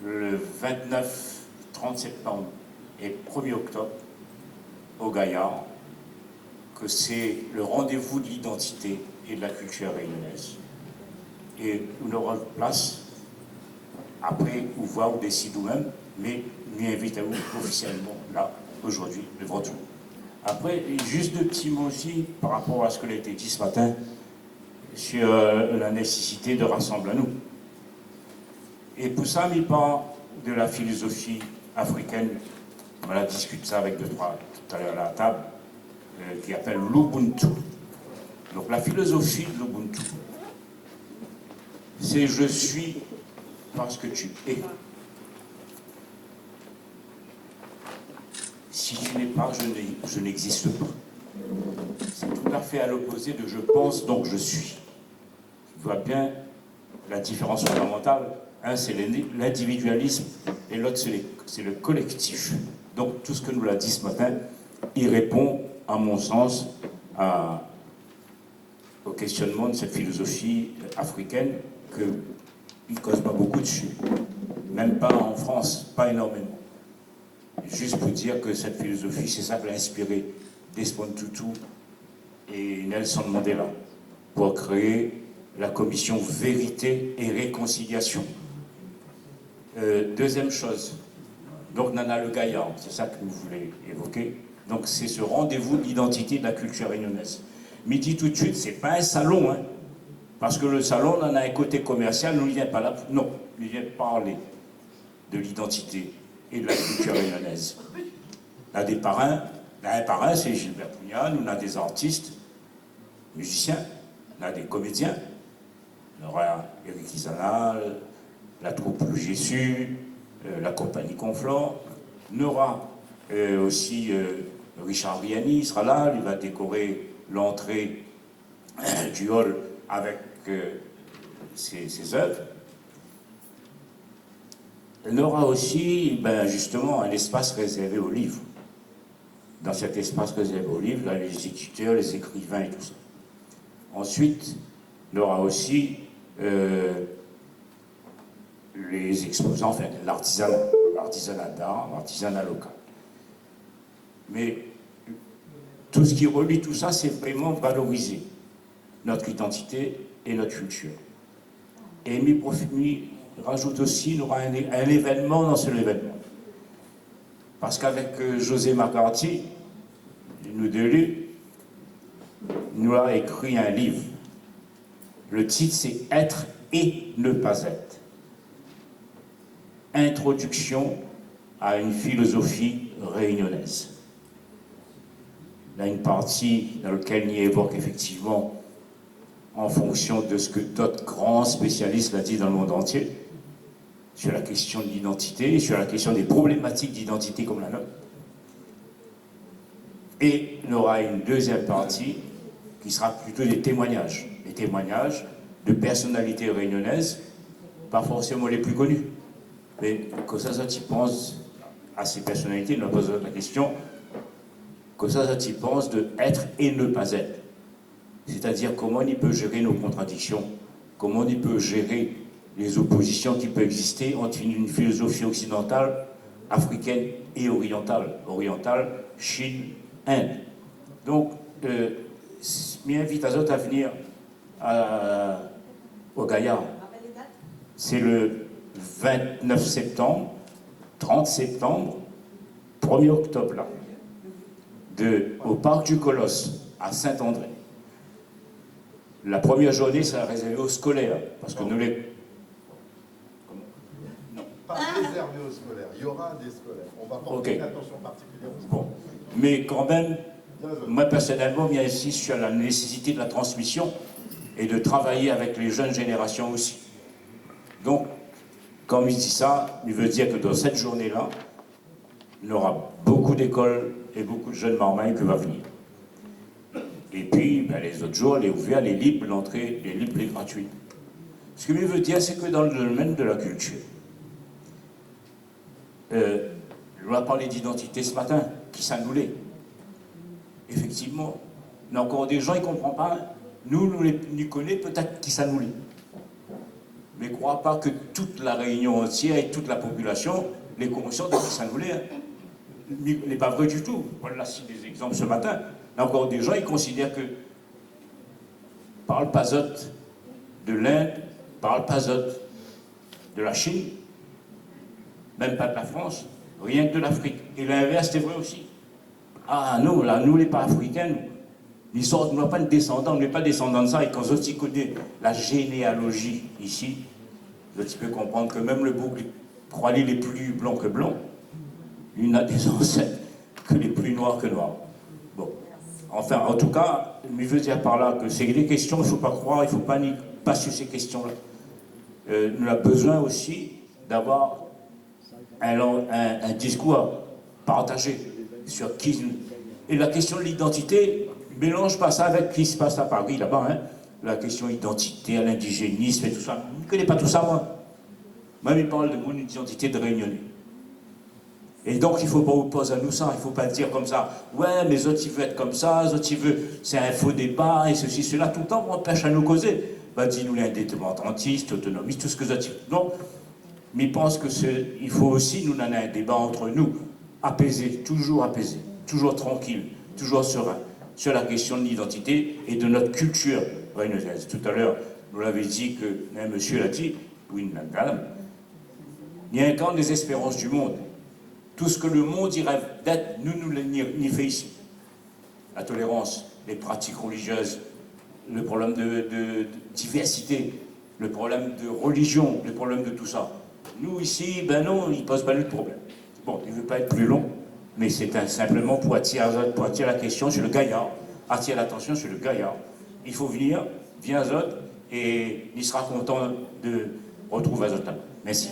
le 29, 30 septembre et 1er octobre au Gaillard, que c'est le rendez-vous de l'identité et de la culture réunionnaise. Et on aura place, après, ou voir ou décide nous-mêmes, mais nous invitons officiellement, là, aujourd'hui, devant tout. Après, juste deux petits mots aussi par rapport à ce que a été dit ce matin sur la nécessité de rassembler à nous. Et pour ça, il parle de la philosophie africaine. On a discuté ça avec deux, trois tout à l'heure à la table, qui appelle l'Ubuntu. Donc la philosophie de l'Ubuntu, c'est je suis parce que tu es. Si tu n'es pas, je n'existe pas. C'est tout à fait à l'opposé de je pense, donc je suis. Tu vois bien la différence fondamentale. Un, c'est l'individualisme, et l'autre, c'est le collectif. Donc tout ce que nous l'a dit ce matin, il répond, à mon sens, au questionnement de cette philosophie africaine qu'il ne cause pas beaucoup dessus. Même pas en France, pas énormément. Juste pour dire que cette philosophie, c'est ça qui l'a inspiré Desmond Tutu et Nelson Mandela pour créer la commission Vérité et Réconciliation. Deuxième chose, donc Nana Le Gaillard, c'est ça que vous voulez évoquer. Donc c'est ce rendez-vous de l'identité de la culture réunionnaise. Mais dit tout de suite, c'est pas un salon, hein, parce que le salon, on en a un côté commercial, nous, il vient pas là, non, il vient parler de l'identité et de la culture réunionnaise. On a des parrains, un parrain, c'est Gilbert Pugnal, on a des artistes, musiciens, on a des comédiens, on aura Eric Isana, la troupe Le Jésus, la compagnie Conflans, on aura aussi Richard Riani sera là, il va décorer l'entrée du hall avec ses œuvres. On aura aussi, justement, un espace réservé aux livres. Dans cet espace réservé aux livres, là, les éditeurs, les écrivains et tout ça. Ensuite, on aura aussi les exposants, enfin, l'artisanat d'art, l'artisanat local. Mais tout ce qui relie tout ça, c'est vraiment valoriser notre identité et notre culture. Et mi rajoute aussi, il y aura un événement dans cet événement. Parce qu'avec José McCarthy, nous deux, nous a écrit un livre. Le titre, c'est Être et ne pas être. Introduction à une philosophie réunionnaise. Il y a une partie dans laquelle il évoque effectivement, en fonction de ce que d'autres grands spécialistes l'ont dit dans le monde entier, sur la question de l'identité, sur la question des problématiques d'identité comme la nôtre. Et il y aura une deuxième partie qui sera plutôt des témoignages de personnalités réunionnaises, pas forcément les plus connues, mais que ça tu penses à ces personnalités, nous posons la question, que ça tu penses de être et ne pas être. C'est-à-dire comment il peut gérer nos contradictions, comment il peut gérer les oppositions qui peuvent exister entre une philosophie occidentale, africaine et orientale. Orientale, Chine, Inde. Donc, je m'invite à autres à venir au Gaillard. C'est le 29 septembre, 30 septembre, 1er octobre, là, au Parc du Colosse, à Saint-André. La première journée sera réservée aux scolaires, parce que nous les... Non. Pas réservé aux scolaires, il y aura des scolaires. On va porter une attention particulière aux scolaires. Bon. Mais quand même, moi personnellement, j'insiste sur la nécessité de la transmission et de travailler avec les jeunes générations aussi. Donc, comme il dit ça, il veut dire que dans cette journée-là, il y aura beaucoup d'écoles et beaucoup de jeunes marmailles qui vont venir. Et puis, les autres jours, elle est ouverte, elle est libre, l'entrée est libre et gratuite. Ce que je veux dire, c'est que dans le domaine de la culture, on a parlé d'identité ce matin, qui ça nous l'est. Effectivement, il y a encore des gens qui ne comprennent pas. Nous les connaissons peut-être qui ça nous l'est. ne crois pas que toute la Réunion entière et toute la population est consciente de ce que ça nous l'est. Ce n'est pas vrai du tout. Paul l'a cité des exemples ce matin. Il y a encore des gens, ils considèrent que par le Pazote de l'Inde, par le Pazote de la Chine, même pas de la France, rien que de l'Afrique. Et l'inverse, c'est vrai aussi. Ah non, là, nous, les pas africains, nous ne sommes pas descendants, on n'est pas descendants de ça. Et quand on connaît la généalogie ici, tu peux comprendre que même le bouc, croyez les plus blancs que blancs, il n'a des ancêtres que les plus noirs que noirs. Bon. Enfin, en tout cas, je veux dire par là que c'est des questions, il ne faut pas croire, il ne faut pas sur ces questions-là. Nous avons besoin aussi d'avoir un discours partagé sur qui. Et la question de l'identité, mélange pas ça avec ce qui se passe à Paris, là-bas, hein. La question identité, l'indigénisme et tout ça. Je ne connais pas tout ça, moi. Moi, il parle de mon identité de réunionnais. Et donc, il ne faut pas opposer à nous ça. Il ne faut pas dire comme ça, ouais, mais les autres, ils veulent être comme ça, les autres, ils veulent, c'est un faux débat, et ceci, cela. Tout le temps, on empêche à nous causer. Ben, dis-nous les indépendantistes, autonomistes, tout ce que ça dit. Non. Mais je pense qu'il faut aussi, nous, donner un débat entre nous, apaisé, toujours tranquille, toujours serein, sur la question de l'identité et de notre culture réunionnaise. Tout à l'heure, vous l'avez dit que, un monsieur l'a dit, oui, madame, il y a un camp des espérances du monde. Tout ce que le monde y rêve d'être, nous l'y fait ici. La tolérance, les pratiques religieuses, le problème de diversité, le problème de religion, le problème de tout ça. Nous ici, ben non, il ne pose pas le problème. Bon, il ne veut pas être plus long, mais c'est simplement pour attirer la question sur le gaillard, attirer l'attention sur le gaillard. Il faut venir, viens Azot, et il sera content de retrouver Azot là. Merci.